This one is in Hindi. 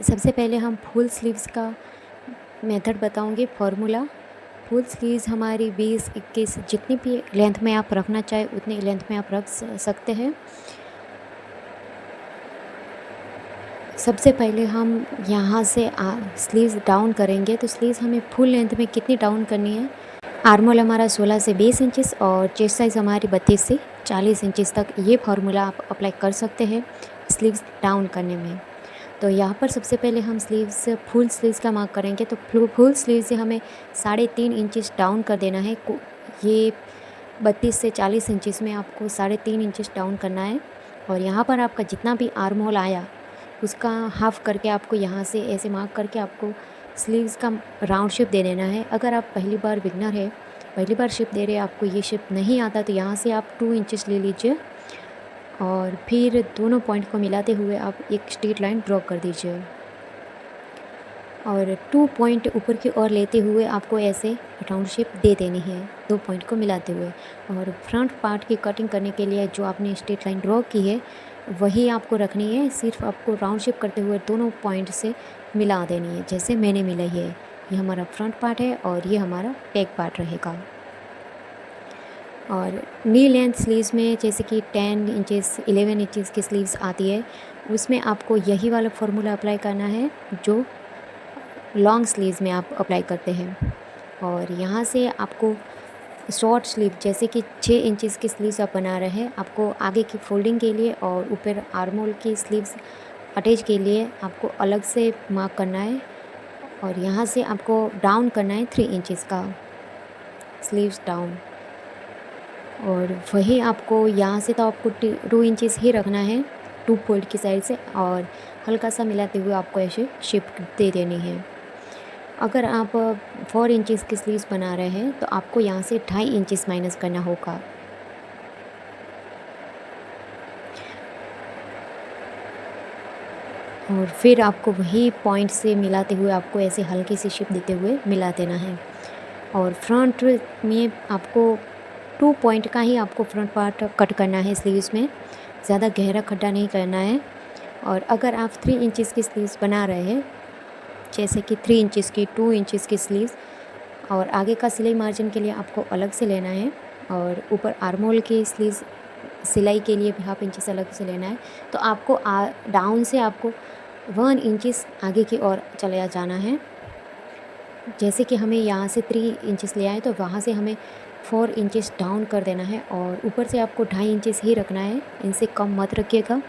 सबसे पहले हम फुल स्लीव्स का मेथड बताऊंगी, फॉर्मूला। फुल स्लीव्स हमारी 20-21 जितनी भी लेंथ में आप रखना चाहे उतनी लेंथ में आप रख सकते हैं। सबसे पहले हम यहाँ से स्लीव्स डाउन करेंगे, तो स्लीव्स हमें फुल लेंथ में कितनी डाउन करनी है। आर्मोल हमारा 16 से 20 इंचेस और चेस्ट साइज़ हमारी 32 से 40 इंचेस तक ये फार्मूला आप अप्लाई कर सकते हैं स्लीव्स डाउन करने में। तो यहाँ पर सबसे पहले हम फुल स्लीव्स का मार्क करेंगे, तो फुल स्लीव से हमें 3.5 इंचेस डाउन कर देना है। ये 32 से 40 इंचेस में आपको 3.5 इंचेस डाउन करना है। और यहाँ पर आपका जितना भी आर्म होल आया उसका हाफ करके आपको यहाँ से ऐसे मार्क करके आपको स्लीव्स का राउंड शेप दे देना है। अगर आप पहली बार बिगनर है, पहली बार शेप दे रहे हैं, आपको ये शेप नहीं आता, तो यहाँ से आप 2 इंचेस ले लीजिए और फिर दोनों पॉइंट को मिलाते हुए आप एक स्ट्रेट लाइन ड्रॉ कर दीजिए और 2 पॉइंट ऊपर की ओर लेते हुए आपको ऐसे राउंड शेप दे देनी है 2 पॉइंट को मिलाते हुए। और फ्रंट पार्ट की कटिंग करने के लिए जो आपने स्ट्रेट लाइन ड्रॉ की है वही आपको रखनी है, सिर्फ आपको राउंड शेप करते हुए दोनों पॉइंट से मिला देनी है जैसे मैंने मिलाई है। ये हमारा फ्रंट पार्ट है और ये हमारा बैक पार्ट रहेगा। और नी लेंथ स्लीव्स में जैसे कि 10 इंचेस 11 इंचेस की स्लीव्स आती है, उसमें आपको यही वाला फार्मूला अप्लाई करना है जो लॉन्ग स्लीव्स में आप अप्लाई करते हैं। और यहाँ से आपको शॉर्ट स्लीव जैसे कि 6 इंचेस की स्लीव्स आप बना रहे हैं, आपको आगे की फोल्डिंग के लिए और ऊपर आर्मोल की स्लीव्स अटैच के लिए आपको अलग से मार्क करना है। और यहाँ से आपको डाउन करना है 3 इंचेस का स्लीव्स डाउन। और वही आपको यहाँ से तो आपको 2 इंचेस ही रखना है 2 फोल्ड की साइड से, और हल्का सा मिलाते हुए आपको ऐसे शेप दे देनी है। अगर आप 4 इंचेस की स्लीव्स बना रहे हैं तो आपको यहाँ से 2.5 इंचेस माइनस करना होगा। और फिर आपको वही पॉइंट से मिलाते हुए आपको ऐसे हल्की सी शेप देते हुए मिला देना है। और फ्रंट में आपको 2 पॉइंट का ही आपको फ्रंट पार्ट कट करना है स्लीव्स में, ज़्यादा गहरा खड्डा नहीं करना है। और अगर आप 3 इंचेस की स्लीव्स बना रहे हैं, जैसे कि 3 इंचेस की 2 इंचेस की स्लीव्स, और आगे का सिलाई मार्जिन के लिए आपको अलग से लेना है और ऊपर आर्मोल की स्लीव्स सिलाई के लिए भी 1/2 इंचेस अलग से लेना है। तो आपको डाउन से आपको 1 इंचेस आगे की ओर चला जाना है। जैसे कि हमें यहाँ से 3 इंचेस ले आए तो वहाँ से हमें 4 इंचेस डाउन कर देना है और ऊपर से आपको 2.5 इंचेस ही रखना है, इनसे कम मत रखिएगा।